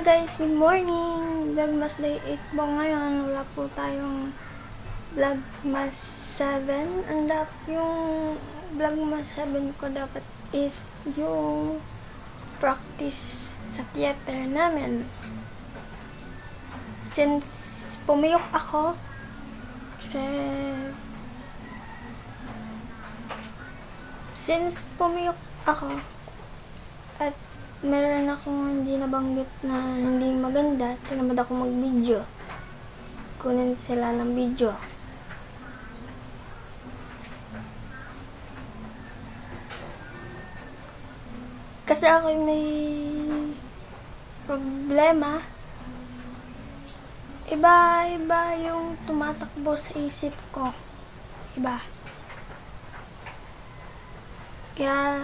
Guys, good morning! Vlogmas Day 8 po ngayon. Wala po tayong Vlogmas 7. Yung Vlogmas 7 ko dapat is yung practice sa theater namin. Since pumiyok ako, at meron akong hindi nabanggit na hindi maganda, tinamad ako mag-video. Kunin sila ng video. Kasi ako may problema. Iba yung tumatakbo sa isip ko. Iba. Kaya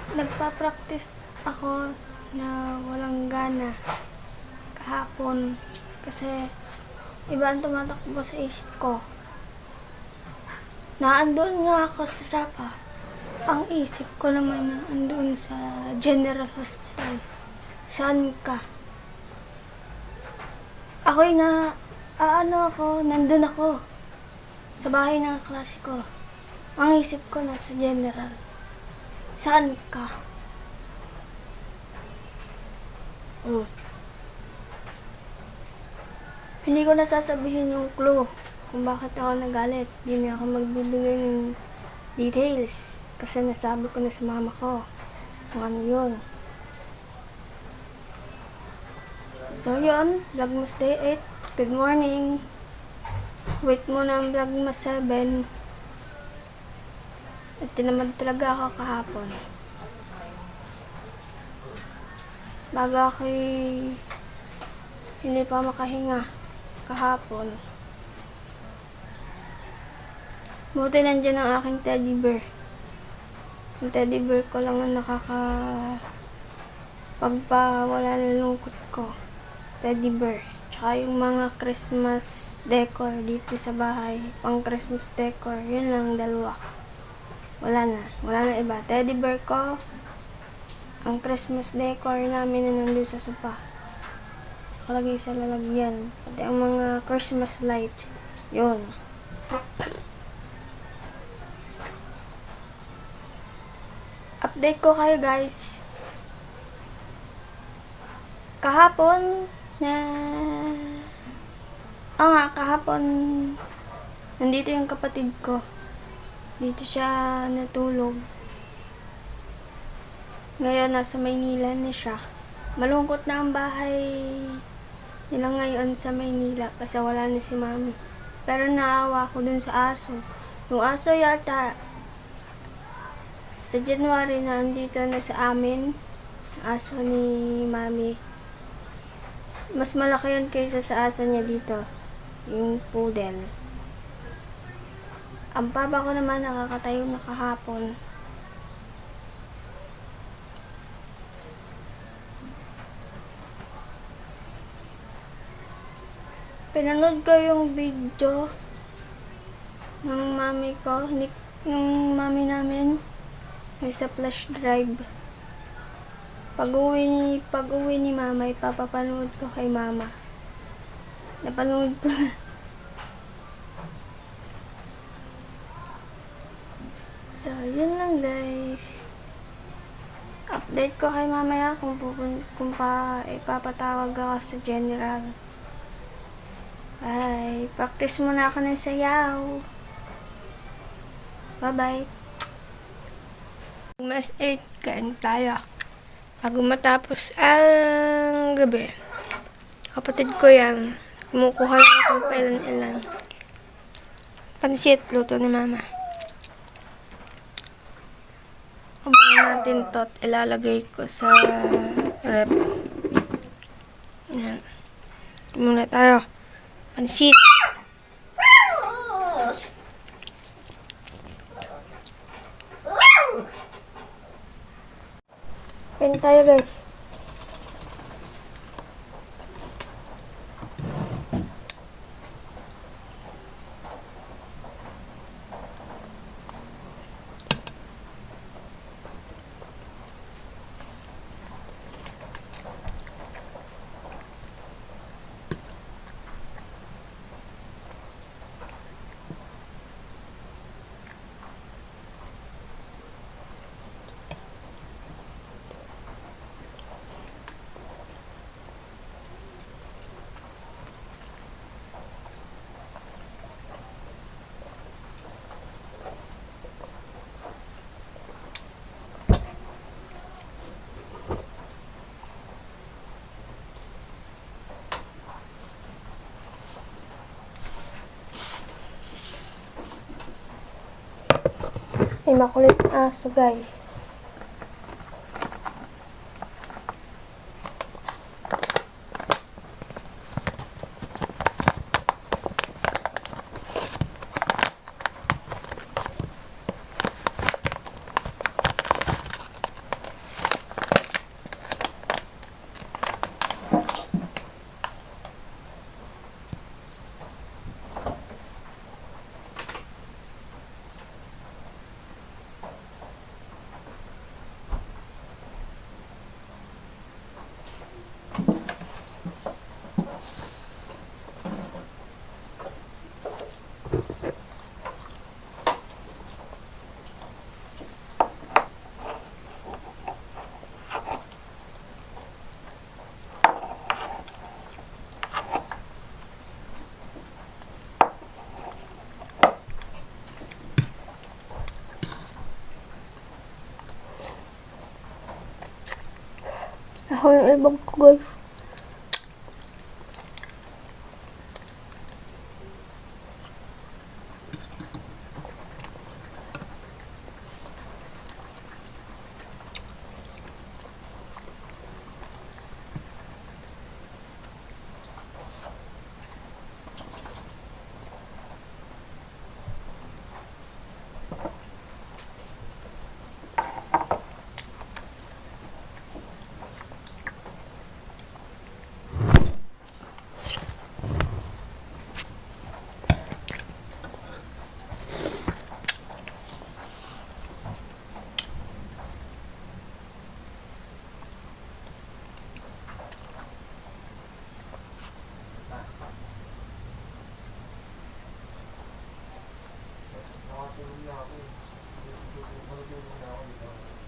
nagpa-practice ako na walang gana kahapon kasi iba ang tumatakbo sa isip ko. Naandun nga ako sa Sapa. Ang isip ko naman na andun sa General Hospital. Saan ka? Ako'y nandun ako sa bahay ng klase ko. Ang isip ko nasa General. Saan ka? Hindi ko nasasabihin yung clue kung bakit ako nagalit. Hindi na ako magbibigay ng details kasi nasabi ko na sa mama ko kung ano yun. So yun, Vlogmas Day 8. Good morning. Wait muna ang Vlogmas 7. At tinamad talaga ako kahapon. Baga ako'y hindi pa makahinga kahapon. Buti nandiyan ang aking teddy bear. Yung teddy bear ko lang ang pagpawala ng lungkot ko. Teddy bear. Tsaka yung mga Christmas decor dito sa bahay. Pang Christmas decor. Yun lang dalawa. Wala na iba. Teddy bear ko, ang Christmas decor namin na nandun sa sopa. Nakalagay sa lalagyan. Pati ang mga Christmas light. Yun. Update ko kayo guys. Kahapon nandito yung kapatid ko. Dito siya natulog. Ngayon, nasa Maynila na siya. Malungkot na ang bahay nila ngayon sa Maynila kasi wala na si mami. Pero naawa ko dun sa aso. Yung aso yata, sa January na andito na sa amin, aso ni mami. Mas malaki yun kaysa sa aso niya dito. Yung poodle. Ang papa ko naman nakakatayo na kahapon. Pinanood ko yung video ng mami ko, yung mami namin, may sa flash drive. Pag-uwi ni mama, ipapapanood ko kay mama. Napanood ko na. So, yun lang guys. Update ko kay mamaya kung ipapatawag ako sa General. Bye. Practice muna ako ng sayaw. Bye-bye. Mas 8, kain tayo. Bago matapos ang gabi. Kapatid ko yan. Kumukuha lang akong pailan-ilan. Pansit, luto ni mama. Abangan natin to at ilalagay ko sa rep. Yan. Muna tayo. Pansit. Kain tayo guys. Ay, makulit na aso, guys. Ako yung ibang ko, guys. Nakatulog na ako eh. Matutulog na ako dito.